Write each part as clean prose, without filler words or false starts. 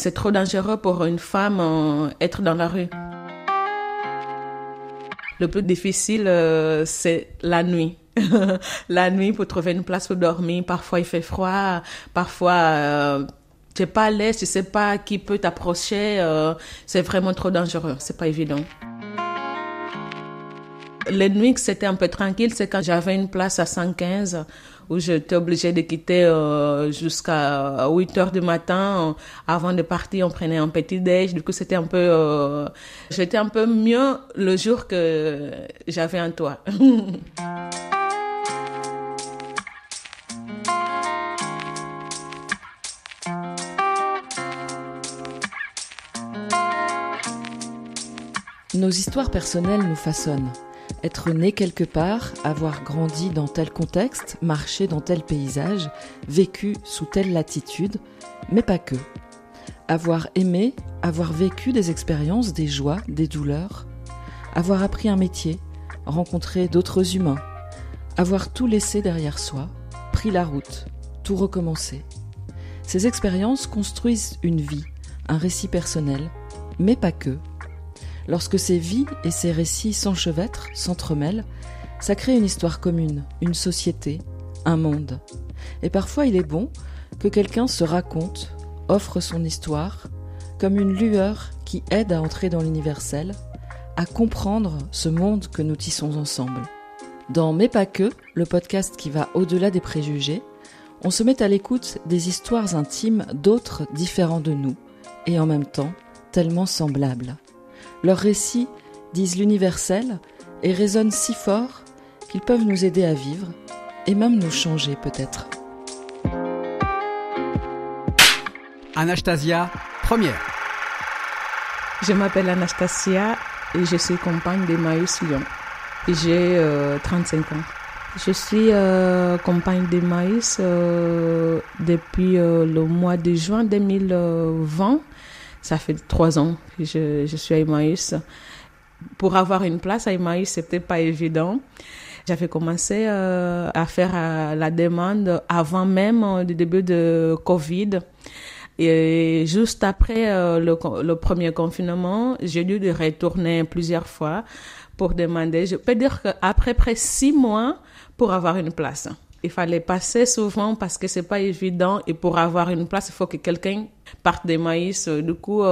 C'est trop dangereux pour une femme être dans la rue. Le plus difficile, c'est la nuit. La nuit, pour trouver une place pour dormir. Parfois, il fait froid. Parfois, tu n'es pas à l'aise. Tu ne sais pas qui peut t'approcher. C'est vraiment trop dangereux. C'est pas évident. Les nuits que c'était un peu tranquille, c'est quand j'avais une place à 115 où j'étais obligée de quitter jusqu'à 8 heures du matin. Avant de partir, on prenait un petit déj. Du coup, c'était un peu... j'étais un peu mieux le jour que j'avais un toit. Nos histoires personnelles nous façonnent. Être né quelque part, avoir grandi dans tel contexte, marché dans tel paysage, vécu sous telle latitude, mais pas que. Avoir aimé, avoir vécu des expériences, des joies, des douleurs. Avoir appris un métier, rencontré d'autres humains. Avoir tout laissé derrière soi, pris la route, tout recommencer. Ces expériences construisent une vie, un récit personnel, mais pas que. Lorsque ces vies et ces récits s'enchevêtrent, s'entremêlent, ça crée une histoire commune, une société, un monde. Et parfois il est bon que quelqu'un se raconte, offre son histoire, comme une lueur qui aide à entrer dans l'universel, à comprendre ce monde que nous tissons ensemble. Dans Mais pas que, le podcast qui va au-delà des préjugés, on se met à l'écoute des histoires intimes d'autres différents de nous, et en même temps tellement semblables. Leurs récits disent l'universel et résonnent si fort qu'ils peuvent nous aider à vivre et même nous changer peut-être. Anastasia, première. Je m'appelle Anastasia et je suis compagne d'Emmaüs Lyon. J'ai 35 ans. Je suis compagne d'Emmaüs depuis le mois de juin 2020. Ça fait 3 ans que je suis à Emmaüs. Pour avoir une place à Emmaüs, c'était pas évident. J'avais commencé à faire la demande avant même le début de Covid. Et juste après le premier confinement, j'ai dû retourner plusieurs fois pour demander. Je peux dire qu'après près 6 mois pour avoir une place. Il fallait passer souvent parce que c'est pas évident et pour avoir une place, il faut que quelqu'un parte d'Emmaüs. Du coup,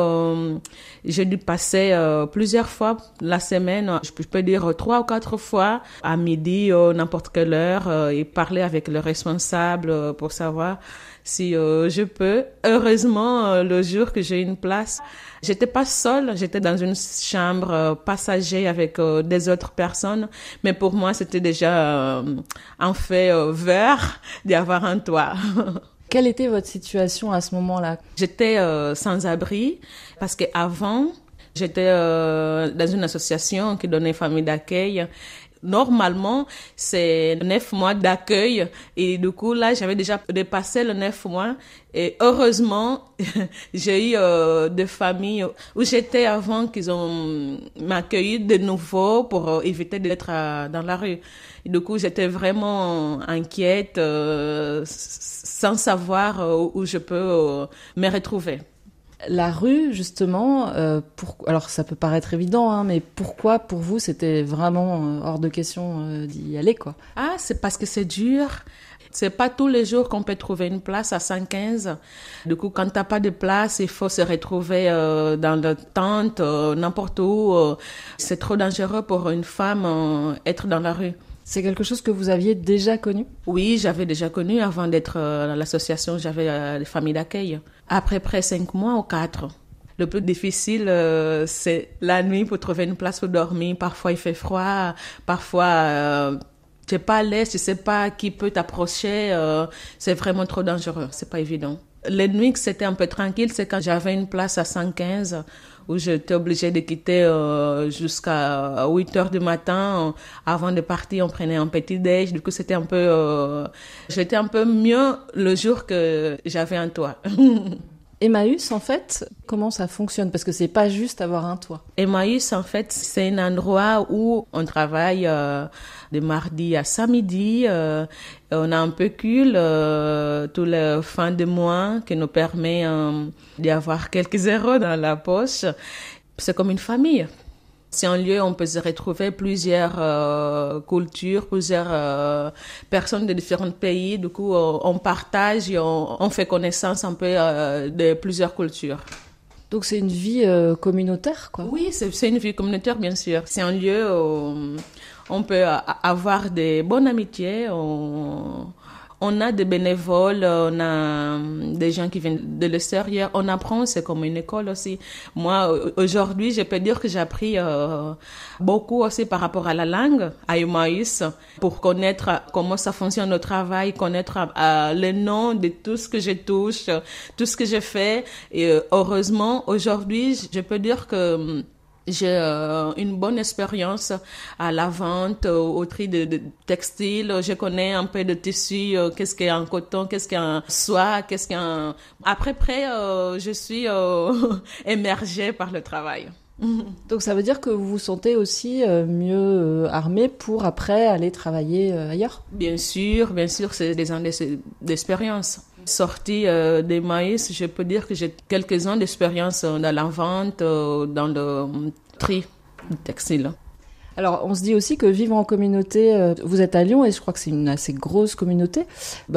j'ai dû passer plusieurs fois la semaine, je peux dire 3 ou 4 fois à midi, n'importe quelle heure, et parler avec le responsable pour savoir si je peux. Heureusement, le jour que j'ai une place, j'étais pas seule, j'étais dans une chambre passager avec des autres personnes, mais pour moi, c'était déjà un fait vert d'y avoir un toit. Quelle était votre situation à ce moment-là ? J'étais sans abri parce qu'avant, j'étais dans une association qui donnait famille d'accueil. Normalement, c'est 9 mois d'accueil et du coup, là, j'avais déjà dépassé le 9 mois et heureusement, j'ai eu des familles où j'étais avant qu'ils ont m'accueilli de nouveau pour éviter d'être dans la rue. Et du coup, j'étais vraiment inquiète sans savoir où je peux me retrouver. La rue, justement, alors ça peut paraître évident, hein, mais pourquoi pour vous c'était vraiment hors de question d'y aller, quoi ? Ah, c'est parce que c'est dur. C'est pas tous les jours qu'on peut trouver une place à 115. Du coup, quand t'as pas de place, il faut se retrouver dans la tente, n'importe où. C'est trop dangereux pour une femme être dans la rue. C'est quelque chose que vous aviez déjà connu ? Oui, j'avais déjà connu avant d'être dans l'association, j'avais des familles d'accueil. Après près 5 mois ou 4. Le plus difficile, c'est la nuit pour trouver une place pour dormir. Parfois, il fait froid. Parfois, tu n'es pas à l'aise. Tu ne sais pas qui peut t'approcher. C'est vraiment trop dangereux. C'est pas évident. Les nuits que c'était un peu tranquille, c'est quand j'avais une place à 115 où j'étais obligée de quitter jusqu'à 8 heures du matin. Avant de partir, on prenait un petit déj. Du coup, c'était un peu... j'étais un peu mieux le jour que j'avais un toit. Emmaüs, en fait, comment ça fonctionne? Parce que c'est pas juste avoir un toit. Emmaüs, en fait, c'est un endroit où on travaille de mardi à samedi. On a un pécule tous les fins de mois qui nous permet d'avoir quelques euros dans la poche. C'est comme une famille. C'est un lieu où on peut se retrouver plusieurs cultures, plusieurs personnes de différents pays. Du coup, on partage et on fait connaissance un peu de plusieurs cultures. Donc c'est une vie communautaire, quoi. Oui, c'est une vie communautaire, bien sûr. C'est un lieu où on peut avoir de bonnes amitiés. On a des bénévoles, on a des gens qui viennent de l'extérieur. On apprend, c'est comme une école aussi. Moi, aujourd'hui, je peux dire que j'ai appris beaucoup aussi par rapport à la langue, à Emmaüs, pour connaître comment ça fonctionne au travail, connaître les noms de tout ce que je touche, tout ce que je fais. Et heureusement, aujourd'hui, je peux dire que j'ai une bonne expérience à la vente, au tri de textiles. Je connais un peu de tissu, qu'est-ce qu'il y a en coton, qu'est-ce qu'il y a en soie, qu'est-ce qu'il y a en... Après, je suis émergée par le travail. Donc ça veut dire que vous vous sentez aussi mieux armé pour après aller travailler ailleurs? Bien sûr, c'est des années d'expérience. Sortie d'Emmaüs, je peux dire que j'ai quelques ans d'expérience dans la vente, dans le tri du textile. Alors, on se dit aussi que vivre en communauté, vous êtes à Lyon et je crois que c'est une assez grosse communauté.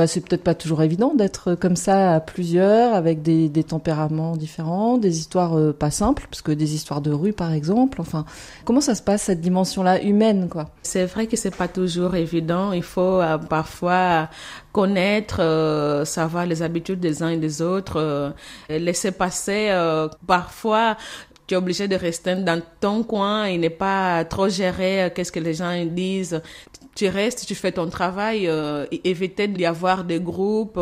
C'est peut-être pas toujours évident d'être comme ça à plusieurs, avec des tempéraments différents, des histoires pas simples, parce que des histoires de rue, par exemple. Enfin, comment ça se passe, cette dimension-là humaine, quoi? C'est vrai que c'est pas toujours évident. Il faut parfois connaître, savoir les habitudes des uns et des autres, laisser passer. Parfois, tu es obligé de rester dans ton coin et ne pas trop gérer qu'est-ce que les gens disent. Tu restes, tu fais ton travail, éviter d'y avoir des groupes,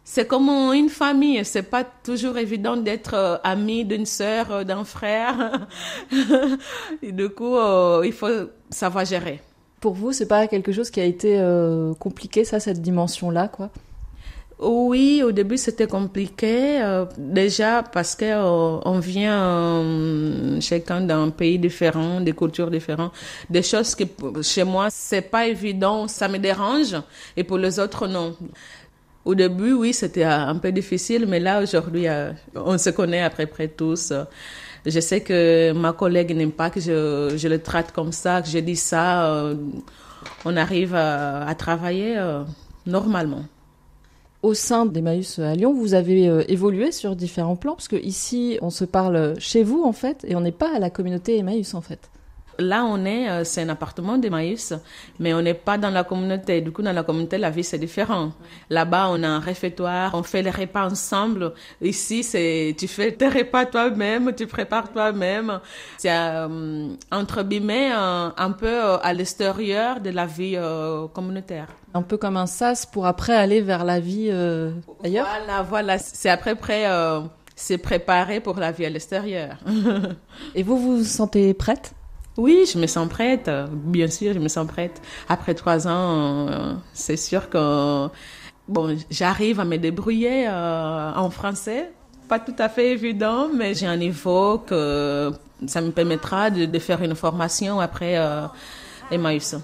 C'est comme une famille, c'est pas toujours évident d'être ami d'une sœur, d'un frère. Et du coup, il faut savoir gérer. Pour vous, c'est pas quelque chose qui a été compliqué, ça, cette dimension-là, quoi? Oui, au début c'était compliqué, déjà parce que on vient chacun d'un pays différent, des cultures différentes, des choses que chez moi c'est pas évident, ça me dérange, et pour les autres non. Au début, oui, c'était un peu difficile, mais là aujourd'hui, on se connaît à peu près tous. Je sais que ma collègue n'aime pas que je le traite comme ça, que je dis ça. On arrive à travailler normalement. Au sein d'Emmaüs à Lyon, vous avez évolué sur différents plans, parce que ici, on se parle chez vous, en fait, et on n'est pas à la communauté Emmaüs, en fait. Là, c'est un appartement d'Emmaüs, mais on n'est pas dans la communauté. Du coup, dans la communauté, la vie, c'est différent. Là-bas, on a un réfectoire, on fait les repas ensemble. Ici, tu fais tes repas toi-même, tu prépares toi-même. C'est, entre guillemets, un peu à l'extérieur de la vie communautaire. Un peu comme un sas pour après aller vers la vie ailleurs. Voilà. C'est à peu près, c'est préparé pour la vie à l'extérieur. Et vous vous sentez prête? Oui, je me sens prête. Bien sûr, je me sens prête. Après 3 ans, c'est sûr que j'arrive à me débrouiller en français. Pas tout à fait évident, mais j'ai un niveau que ça me permettra de faire une formation après Emmaüs.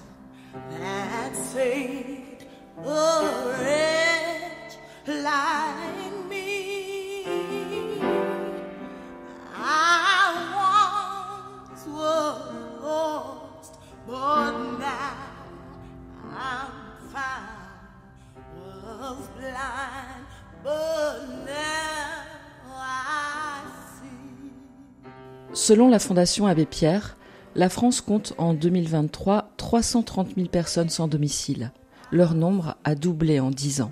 Selon la Fondation Abbé Pierre, la France compte en 2023 330 000 personnes sans domicile. Leur nombre a doublé en 10 ans.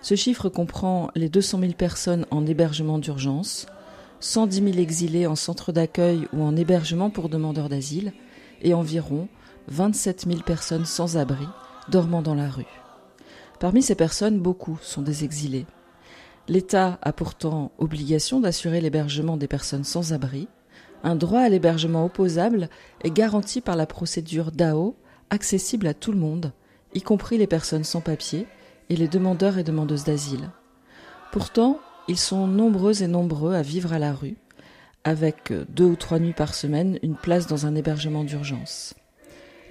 Ce chiffre comprend les 200 000 personnes en hébergement d'urgence, 110 000 exilés en centre d'accueil ou en hébergement pour demandeurs d'asile et environ 27 000 personnes sans abri dormant dans la rue. Parmi ces personnes, beaucoup sont des exilés. L'État a pourtant obligation d'assurer l'hébergement des personnes sans abri. Un droit à l'hébergement opposable est garanti par la procédure DAO, accessible à tout le monde, y compris les personnes sans papier et les demandeurs et demandeuses d'asile. Pourtant, ils sont nombreux et nombreux à vivre à la rue, avec 2 ou 3 nuits par semaine, une place dans un hébergement d'urgence.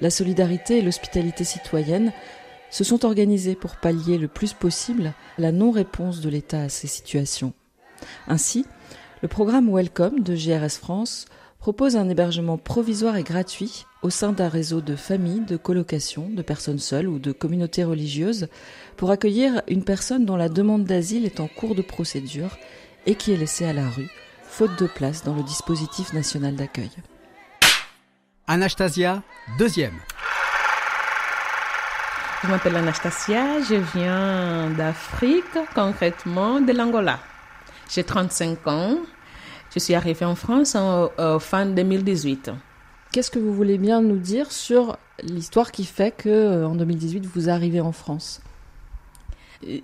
La solidarité et l'hospitalité citoyenne se sont organisées pour pallier le plus possible la non-réponse de l'État à ces situations. Ainsi, le programme Welcome de GRS France propose un hébergement provisoire et gratuit au sein d'un réseau de familles, de colocations, de personnes seules ou de communautés religieuses pour accueillir une personne dont la demande d'asile est en cours de procédure et qui est laissée à la rue, faute de place dans le dispositif national d'accueil. Anastasia, deuxième. Je m'appelle Anastasia, je viens d'Afrique, concrètement de l'Angola. J'ai 35 ans, je suis arrivée en France en fin 2018. Qu'est-ce que vous voulez bien nous dire sur l'histoire qui fait qu'en 2018, vous arrivez en France ?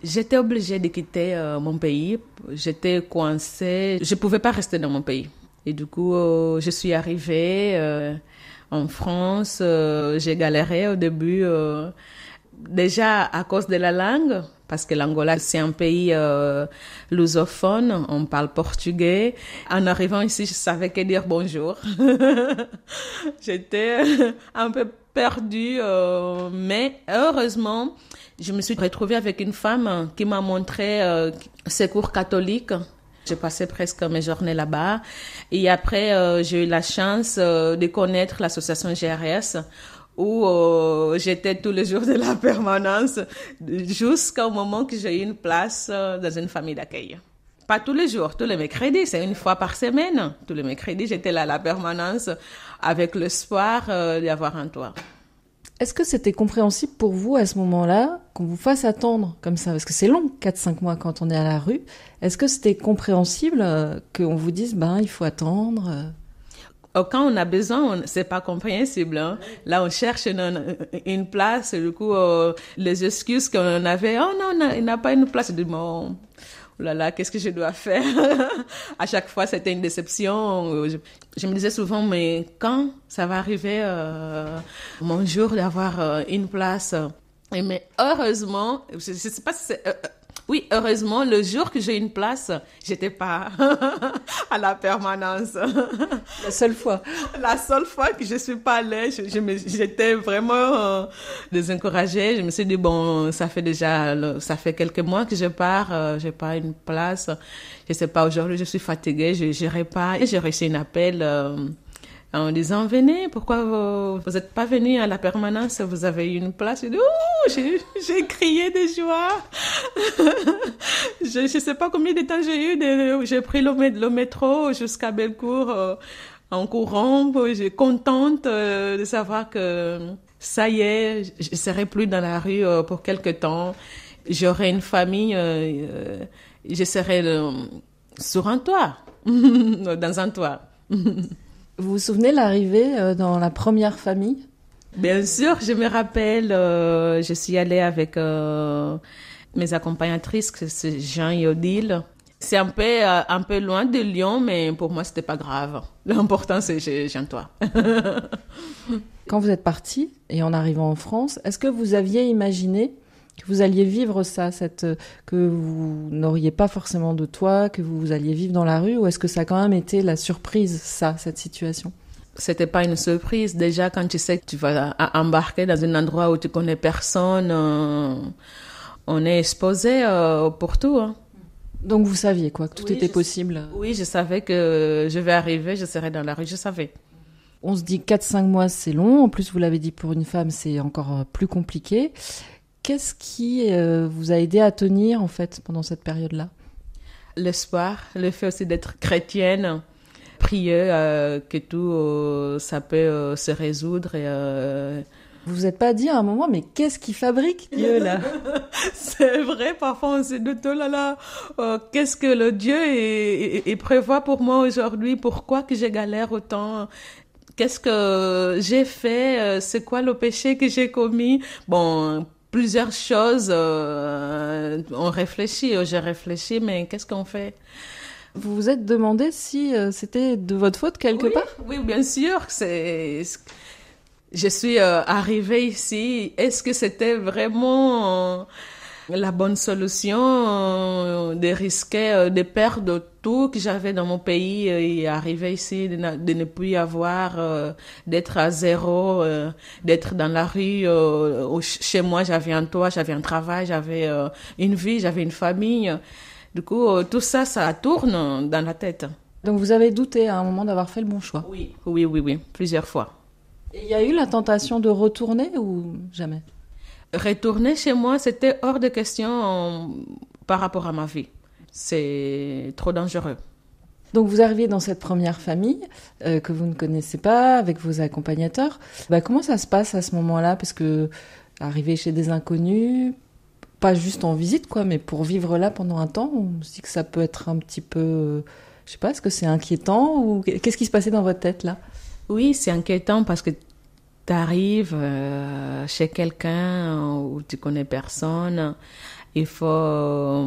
J'étais obligée de quitter mon pays. J'étais coincée. Je ne pouvais pas rester dans mon pays. Et du coup, je suis arrivée en France. J'ai galéré au début, déjà à cause de la langue, parce que l'Angola, c'est un pays lusophone. On parle portugais. En arrivant ici, je savais que dire bonjour. J'étais un peu perdue, mais heureusement, je me suis retrouvée avec une femme qui m'a montré ses cours catholiques. J'ai passé presque mes journées là-bas. Et après, j'ai eu la chance de connaître l'association GRS où j'étais tous les jours de la permanence jusqu'au moment que j'ai eu une place dans une famille d'accueil. Pas tous les jours, tous les mercredis, c'est une fois par semaine. Tous les mercredis, j'étais là à la permanence avec l'espoir d'y avoir un toit. Est-ce que c'était compréhensible pour vous à ce moment-là qu'on vous fasse attendre comme ça ? Parce que c'est long, 4-5 mois quand on est à la rue. Est-ce que c'était compréhensible qu'on vous dise il faut attendre ? Quand on a besoin, c'est pas compréhensible. Hein. Là, on cherche une place. Et du coup, les excuses qu'on avait, oh non, il n'a pas une place. Je dis, bon, oh là là, qu'est-ce que je dois faire? À chaque fois, c'était une déception. Je me disais souvent, mais quand ça va arriver mon jour d'avoir une place? Et mais heureusement, je sais pas si c'est... oui, heureusement, le jour que j'ai une place, j'étais pas à la permanence. La seule fois. La seule fois que je suis pas allée, j'étais vraiment désencouragée. Je me suis dit, bon, ça fait quelques mois que je pars, j'ai pas une place. Je sais pas, aujourd'hui, je suis fatiguée, je n'irai pas. Et j'ai reçu un appel en disant, venez, pourquoi vous n'êtes pas venu à la permanence, vous avez eu une place. J'ai crié de joie. Je sais pas combien de temps j'ai pris le métro jusqu'à Bellecour en courant. J'ai contente de savoir que ça y est, je serai plus dans la rue pour quelque temps. J'aurai une famille, je serai sur un toit, dans un toit. Vous vous souvenez l'arrivée dans la première famille ? Bien sûr, je me rappelle, je suis allée avec mes accompagnatrices, c'est Jean et Odile. C'est un peu loin de Lyon, mais pour moi, c'était pas grave. L'important, c'est que j'ai un toit. Quand vous êtes partie, et en arrivant en France, est-ce que vous aviez imaginé que vous alliez vivre ça, que vous n'auriez pas forcément de toit, que vous alliez vivre dans la rue, ou est-ce que ça a quand même été la surprise, cette situation ? C'était pas une surprise. Déjà, quand tu sais que tu vas embarquer dans un endroit où tu connais personne, on est exposé pour tout. Hein. Donc vous saviez que tout était possible ? Oui, je savais que je vais arriver, je serai dans la rue, je savais. On se dit 4-5 mois, c'est long. En plus, vous l'avez dit, pour une femme, c'est encore plus compliqué. Qu'est-ce qui vous a aidé à tenir, en fait, pendant cette période-là ? L'espoir, le fait aussi d'être chrétienne, prier que tout, ça peut se résoudre. Vous vous êtes pas dit à un moment, mais qu'est-ce qui fabrique Dieu, là ? C'est vrai, parfois on se dit, oh là là, qu'est-ce que le Dieu il prévoit pour moi aujourd'hui ? Pourquoi que je galère autant ? Qu'est-ce que j'ai fait ? C'est quoi le péché que j'ai commis ? Bon, plusieurs choses, on réfléchit, j'ai réfléchi, mais qu'est-ce qu'on fait ? Vous vous êtes demandé si c'était de votre faute quelque part ? Oui, bien sûr. Je suis arrivée ici. Est-ce que c'était vraiment La bonne solution de risquer de perdre tout que j'avais dans mon pays et arriver ici, de ne plus avoir, d'être à zéro, d'être dans la rue. Chez moi, j'avais un toit, j'avais un travail, j'avais une vie, j'avais une famille. Du coup, tout ça, ça tourne dans la tête. Donc vous avez douté à un moment d'avoir fait le bon choix? Oui, plusieurs fois. Et il y a eu la tentation de retourner ou jamais? Retourner chez moi, c'était hors de question par rapport à ma vie. C'est trop dangereux. Donc vous arrivez dans cette première famille que vous ne connaissez pas, avec vos accompagnateurs. Comment ça se passe à ce moment-là? Parce que arriver chez des inconnus, pas juste en visite, quoi, mais pour vivre là pendant un temps, on se dit que ça peut être un petit peu... je sais pas, est-ce que c'est inquiétant ou qu'est-ce qui se passait dans votre tête là? Oui, c'est inquiétant parce que tu arrives chez quelqu'un où tu connais personne. Il faut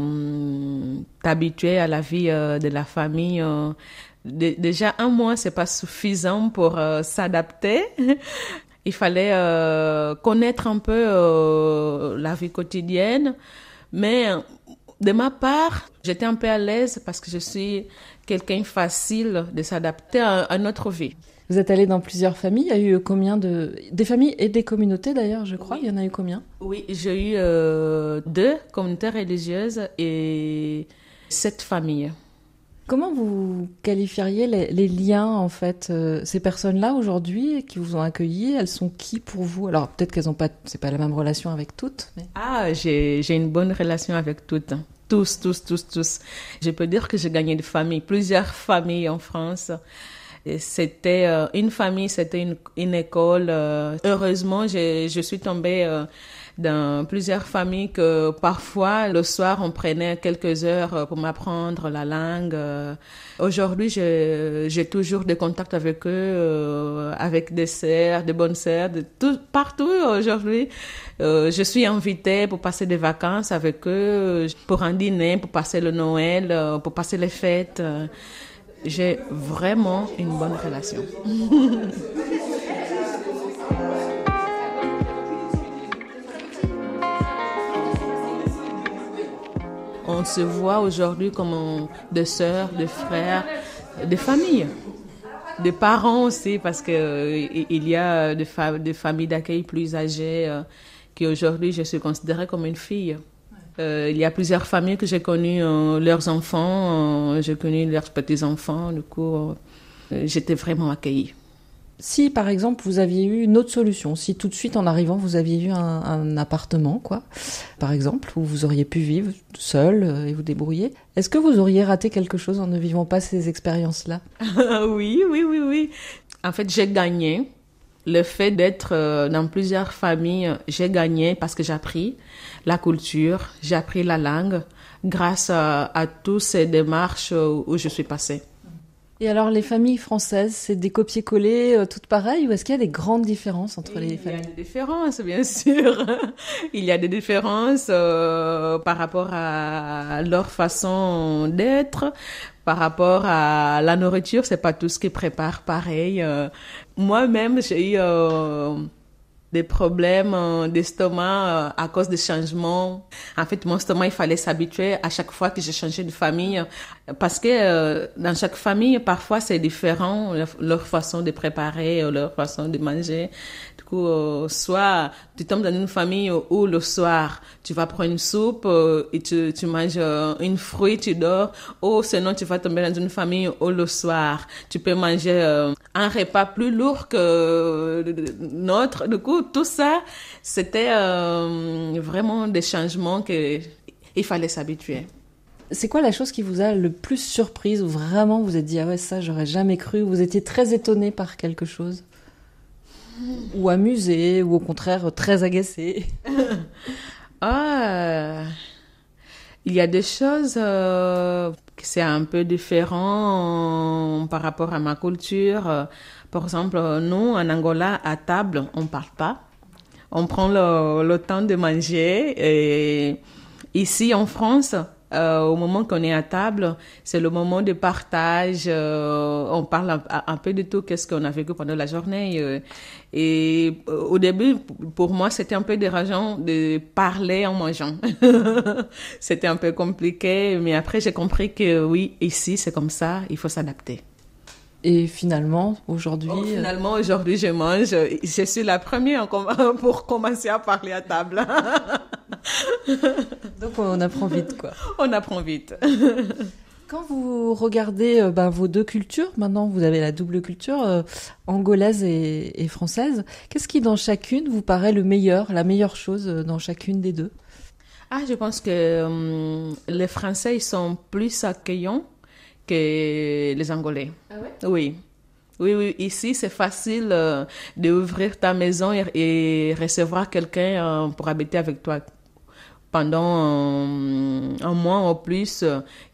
t'habituer à la vie de la famille. Déjà, un mois, c'est pas suffisant pour s'adapter. Il fallait connaître un peu la vie quotidienne. Mais de ma part, j'étais un peu à l'aise parce que je suis quelqu'un facile de s'adapter à notre vie. Vous êtes allé dans plusieurs familles. Il y a eu combien des familles et des communautés d'ailleurs, je crois. Oui. Il y en a eu combien? Oui, j'ai eu 2 communautés religieuses et 7 familles. Comment vous qualifieriez les liens, en fait, ces personnes-là aujourd'hui qui vous ont accueillis, elles sont qui pour vous? Alors peut-être qu'elles ont pas, c'est pas la même relation avec toutes. Mais... Ah, j'ai une bonne relation avec toutes. Tous. Je peux dire que j'ai gagné plusieurs familles en France. Et c'était une famille, c'était une école. Heureusement, je suis tombée dans plusieurs familles que parfois, le soir, on prenait quelques heures pour m'apprendre la langue. Aujourd'hui, j'ai toujours des contacts avec eux, avec des sœurs, des bonnes sœurs, partout aujourd'hui. Je suis invitée pour passer des vacances avec eux, pour un dîner, pour passer le Noël, pour passer les fêtes. J'ai vraiment une bonne relation. On se voit aujourd'hui comme des sœurs, des frères, des familles, des parents aussi, parce qu'il y a des familles d'accueil plus âgées qui aujourd'hui je suis considérée comme une fille. Il y a plusieurs familles que j'ai connues, leurs enfants, j'ai connu leurs petits-enfants, du coup, j'étais vraiment accueillie. Si, par exemple, vous aviez eu une autre solution, si tout de suite, en arrivant, vous aviez eu un appartement, quoi, par exemple, où vous auriez pu vivre seul et vous débrouiller, est-ce que vous auriez raté quelque chose en ne vivant pas ces expériences-là? Oui. En fait, j'ai gagné. Le fait d'être dans plusieurs familles, j'ai gagné parce que j'ai appris la culture, j'ai appris la langue grâce à toutes ces démarches où je suis passée. Et alors, les familles françaises, c'est des copier-coller toutes pareilles ou est-ce qu'il y a des grandes différences entre les familles? Il y a des différences, bien sûr. Il y a des différences par rapport à leur façon d'être, par rapport à la nourriture, c'est pas tout ce qu'ils préparent pareil. Moi-même, j'ai eu des problèmes d'estomac à cause des changements. En fait, mon estomac, il fallait s'habituer à chaque fois que j'ai changé de famille parce que dans chaque famille, parfois, c'est différent, leur façon de préparer, leur façon de manger. Du coup, soit tu tombes dans une famille où le soir, tu vas prendre une soupe et tu manges une fruit, tu dors, ou sinon tu vas tomber dans une famille où le soir, tu peux manger un repas plus lourd que notre. Du coup, tout ça, c'était vraiment des changements qu'il fallait s'habituer. C'est quoi la chose qui vous a le plus surprise ou vraiment vous êtes dit « Ah ouais, ça, j'aurais jamais cru » vous étiez très étonné par quelque chose? Ou amusé, ou au contraire très agacé? Il y a des choses que c'est un peu différent par rapport à ma culture. Par exemple, nous, en Angola, à table, on ne parle pas. On prend le temps de manger. Et ici, en France, Au moment qu'on est à table, c'est le moment de partage. On parle un peu de tout, qu'est-ce qu'on a vécu pendant la journée. Au début, pour moi, c'était un peu dérangeant de parler en mangeant. C'était un peu compliqué, mais après, j'ai compris que oui, ici, c'est comme ça, il faut s'adapter. Et finalement, aujourd'hui... Aujourd'hui, je mange. Je suis la première pour commencer à parler à table. Donc, on apprend vite, quoi. On apprend vite. Quand vous regardez vos deux cultures, maintenant vous avez la double culture, angolaise et française, qu'est-ce qui, dans chacune, vous paraît la meilleure chose dans chacune des deux? Je pense que les Français, ils sont plus accueillants que les Angolais. Ah ouais? Oui. Oui. Ici, c'est facile d'ouvrir ta maison et recevoir quelqu'un pour habiter avec toi pendant un mois ou plus.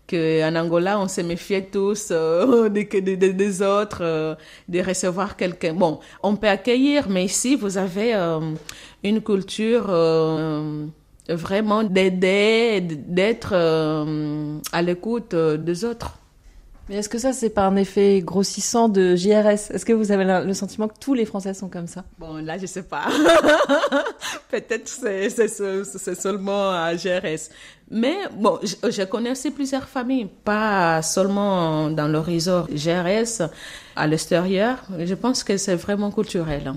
Qu'en Angola, on se méfiait tous des autres, de recevoir quelqu'un. Bon, on peut accueillir, mais ici, vous avez une culture vraiment d'aider, d'être à l'écoute des autres. Mais est-ce que ça, c'est pas un effet grossissant de JRS? Est-ce que vous avez le sentiment que tous les Français sont comme ça? Bon, là, je sais pas. Peut-être c'est seulement à JRS. Mais bon, je connais aussi plusieurs familles, pas seulement dans le resort GRS, à l'extérieur. Je pense que c'est vraiment culturel.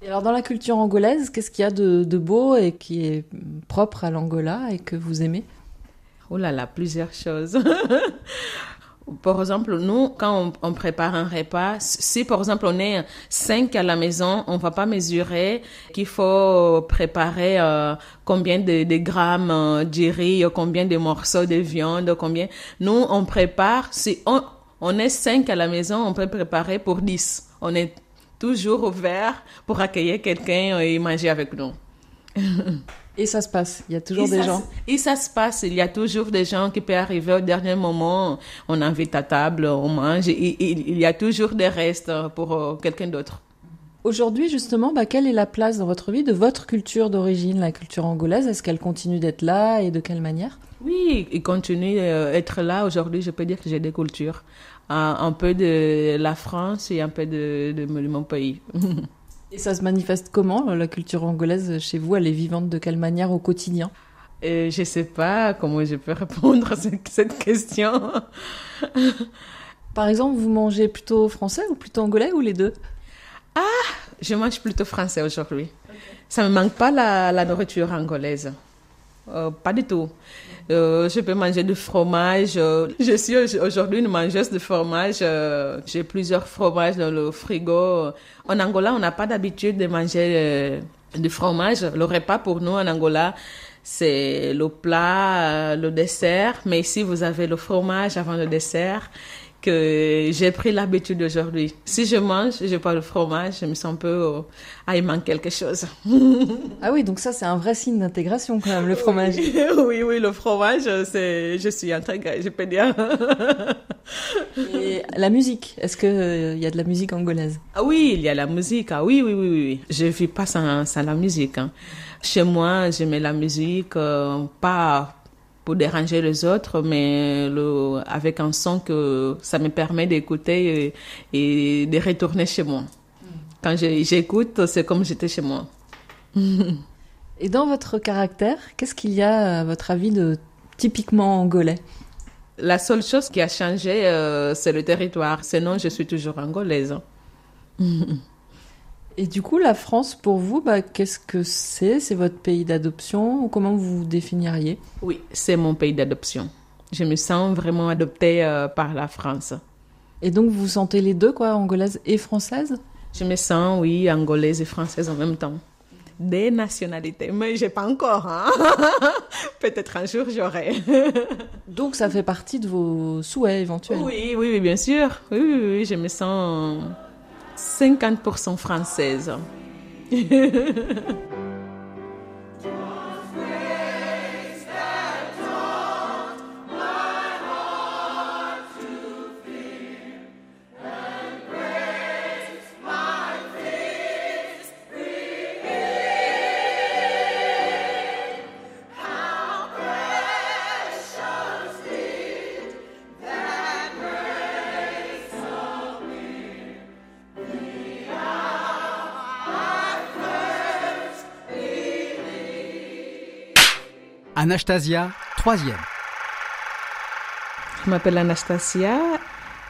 Et alors, dans la culture angolaise, qu'est-ce qu'il y a de beau et qui est propre à l'Angola et que vous aimez? Oh là là, plusieurs choses. Par exemple, nous, quand on prépare un repas, si par exemple on est 5 à la maison, on va pas mesurer qu'il faut préparer combien de grammes de riz, combien de morceaux de viande, combien. Nous, on prépare, si on est 5 à la maison, on peut préparer pour 10. On est toujours ouvert pour accueillir quelqu'un et manger avec nous. Et ça se passe, il y a toujours des gens. Et ça se passe, il y a toujours des gens qui peuvent arriver au dernier moment, on invite à table, on mange, et il y a toujours des restes pour quelqu'un d'autre. Aujourd'hui, justement, quelle est la place dans votre vie de votre culture d'origine, la culture angolaise? Est-ce qu'elle continue d'être là et de quelle manière? Oui, il continue d'être là. Aujourd'hui, je peux dire que j'ai des cultures. Un peu de la France et un peu de mon pays. Et ça se manifeste comment, la culture angolaise chez vous? Elle est vivante de quelle manière au quotidien? Je ne sais pas comment je peux répondre à cette question. Par exemple, vous mangez plutôt français ou plutôt angolais ou les deux? Je mange plutôt français aujourd'hui. Okay. Ça ne me manque pas la nourriture angolaise. Pas du tout. Je peux manger du fromage. Je suis aujourd'hui une mangeuse de fromage. J'ai plusieurs fromages dans le frigo. En Angola, on n'a pas d'habitude de manger du fromage. Le repas pour nous en Angola, c'est le plat, le dessert. Mais ici, vous avez le fromage avant le dessert que j'ai pris l'habitude aujourd'hui. Si je mange, je parle de fromage, je me sens un peu... il manque quelque chose. Ah oui, donc ça, c'est un vrai signe d'intégration quand même, le fromage. Oui, le fromage, je suis intégrée, je peux dire. Et la musique, est-ce qu'il y a de la musique angolaise? Ah oui, il y a la musique, oui. Je ne vis pas sans la musique. Chez moi, je mets la musique, pas pour déranger les autres, mais avec un son que ça me permet d'écouter et de retourner chez moi. Quand j'écoute, c'est comme j'étais chez moi. Et dans votre caractère, qu'est-ce qu'il y a, à votre avis, de typiquement angolais? La seule chose qui a changé, c'est le territoire. Sinon, je suis toujours angolaise. Et du coup, la France, pour vous, qu'est-ce que c'est? C'est votre pays d'adoption ou comment vous vous définiriez? Oui, c'est mon pays d'adoption. Je me sens vraiment adoptée par la France. Et donc, vous sentez les deux, quoi, angolaise et française? Je me sens, oui, angolaise et française en même temps. Des nationalités, mais je n'ai pas encore. Peut-être un jour, j'aurai. Donc, ça fait partie de vos souhaits éventuels? Oui, bien sûr. Oui, je me sens 50% française. Anastasia, 3e. Je m'appelle Anastasia,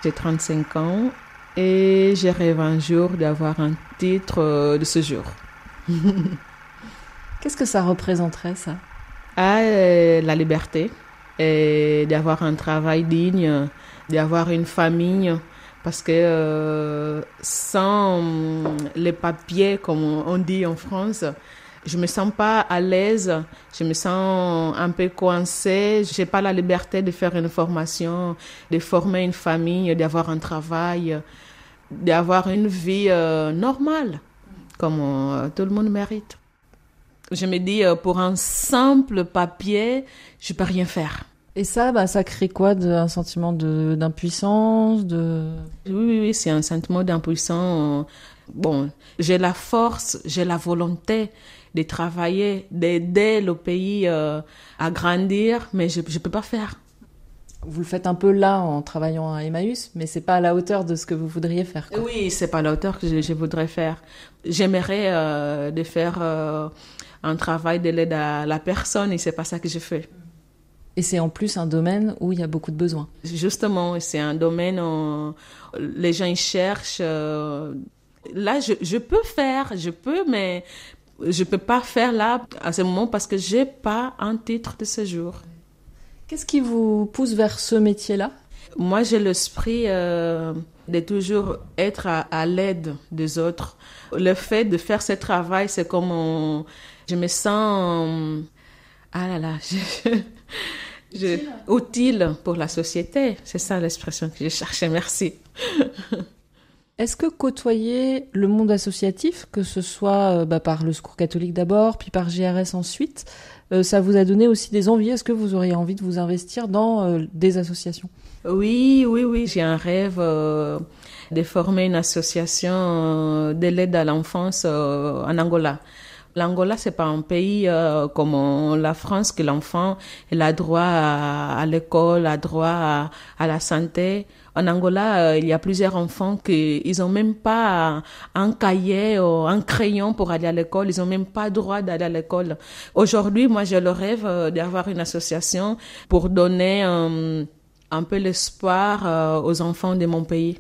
j'ai 35 ans et je rêve un jour d'avoir un titre de séjour. Qu'est-ce que ça représenterait, ça ? La liberté, et d'avoir un travail digne, d'avoir une famille, parce que sans les papiers, comme on dit en France, je me sens pas à l'aise, je me sens un peu coincée, j'ai pas la liberté de faire une formation, de former une famille, d'avoir un travail, d'avoir une vie normale, comme tout le monde mérite. Je me dis, pour un simple papier, je peux rien faire. Et ça, ça crée quoi ? Un sentiment d'impuissance, Oui, c'est un sentiment d'impuissance. Bon, j'ai la force, j'ai la volonté de travailler, d'aider le pays à grandir, mais je peux pas faire. Vous le faites un peu là, en travaillant à Emmaüs, mais c'est pas à la hauteur de ce que vous voudriez faire, quoi. Oui, c'est pas à la hauteur que je voudrais faire. J'aimerais de faire un travail de l'aide à la personne, et c'est pas ça que je fais. Et c'est en plus un domaine où il y a beaucoup de besoins. Justement, c'est un domaine où les gens ils cherchent. Là, je peux, mais je peux pas faire là à ce moment parce que j'ai pas un titre de séjour. Qu'est-ce qui vous pousse vers ce métier-là ? Moi, j'ai l'esprit de toujours être à l'aide des autres. Le fait de faire ce travail, c'est comme je me sens utile pour la société. C'est ça l'expression que je cherchais. Merci. Est-ce que côtoyer le monde associatif, que ce soit par le Secours catholique d'abord, puis par JRS ensuite, ça vous a donné aussi des envies ? Est-ce que vous auriez envie de vous investir dans des associations ? Oui. J'ai un rêve de former une association de l'aide à l'enfance en Angola. L'Angola, c'est pas un pays comme la France que l'enfant il a droit à l'école, a droit à la santé. En Angola, il y a plusieurs enfants ils ont même pas un cahier ou un crayon pour aller à l'école. Ils ont même pas droit d'aller à l'école. Aujourd'hui, moi, j'ai le rêve d'avoir une association pour donner un peu l'espoir aux enfants de mon pays.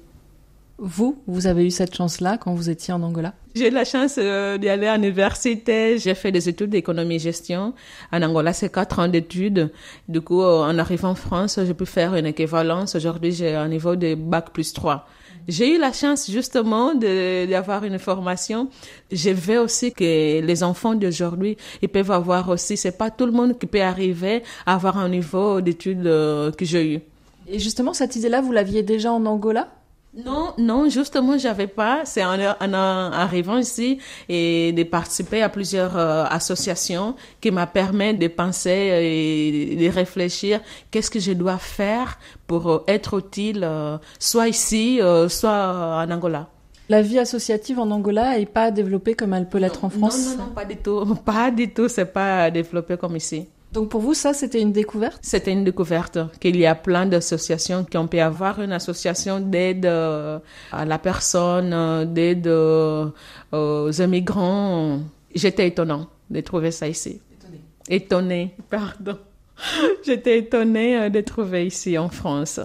Vous avez eu cette chance-là quand vous étiez en Angola ? J'ai eu la chance d'y aller à l'université. J'ai fait des études d'économie et gestion. En Angola, c'est 4 ans d'études. Du coup, en arrivant en France, j'ai pu faire une équivalence. Aujourd'hui, j'ai un niveau de bac plus 3. J'ai eu la chance justement d'avoir une formation. Je veux aussi que les enfants d'aujourd'hui, ils peuvent avoir aussi, c'est pas tout le monde qui peut arriver à avoir un niveau d'études que j'ai eu. Et justement, cette idée-là, vous l'aviez déjà en Angola ? Non, justement, j'avais pas. C'est en arrivant ici et de participer à plusieurs associations qui m'a permis de penser et de réfléchir qu'est-ce que je dois faire pour être utile, soit ici, soit en Angola. La vie associative en Angola n'est pas développée comme elle peut l'être en France ? Non, pas du tout. Pas du tout, c'est pas développé comme ici. Donc pour vous, ça, c'était une découverte ? C'était une découverte qu'il y a plein d'associations, qu'on peut avoir une association d'aide à la personne, d'aide aux immigrants. J'étais étonnée de trouver ça ici. Étonnée, pardon. J'étais étonnée de trouver ici en France.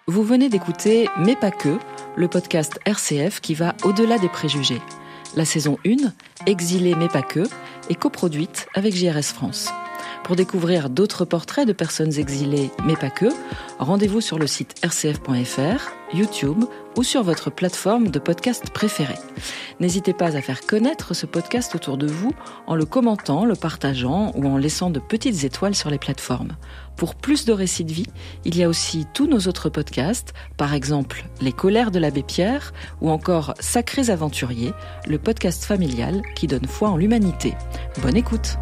Vous venez d'écouter Mais pas que, le podcast RCF qui va au-delà des préjugés. La saison 1, Exilés mais pas que, est coproduite avec JRS France. Pour découvrir d'autres portraits de personnes exilées mais pas que, rendez-vous sur le site rcf.fr, YouTube ou sur votre plateforme de podcast préférée. N'hésitez pas à faire connaître ce podcast autour de vous en le commentant, le partageant ou en laissant de petites étoiles sur les plateformes. Pour plus de récits de vie, il y a aussi tous nos autres podcasts, par exemple Les colères de l'abbé Pierre ou encore Sacrés aventuriers, le podcast familial qui donne foi en l'humanité. Bonne écoute!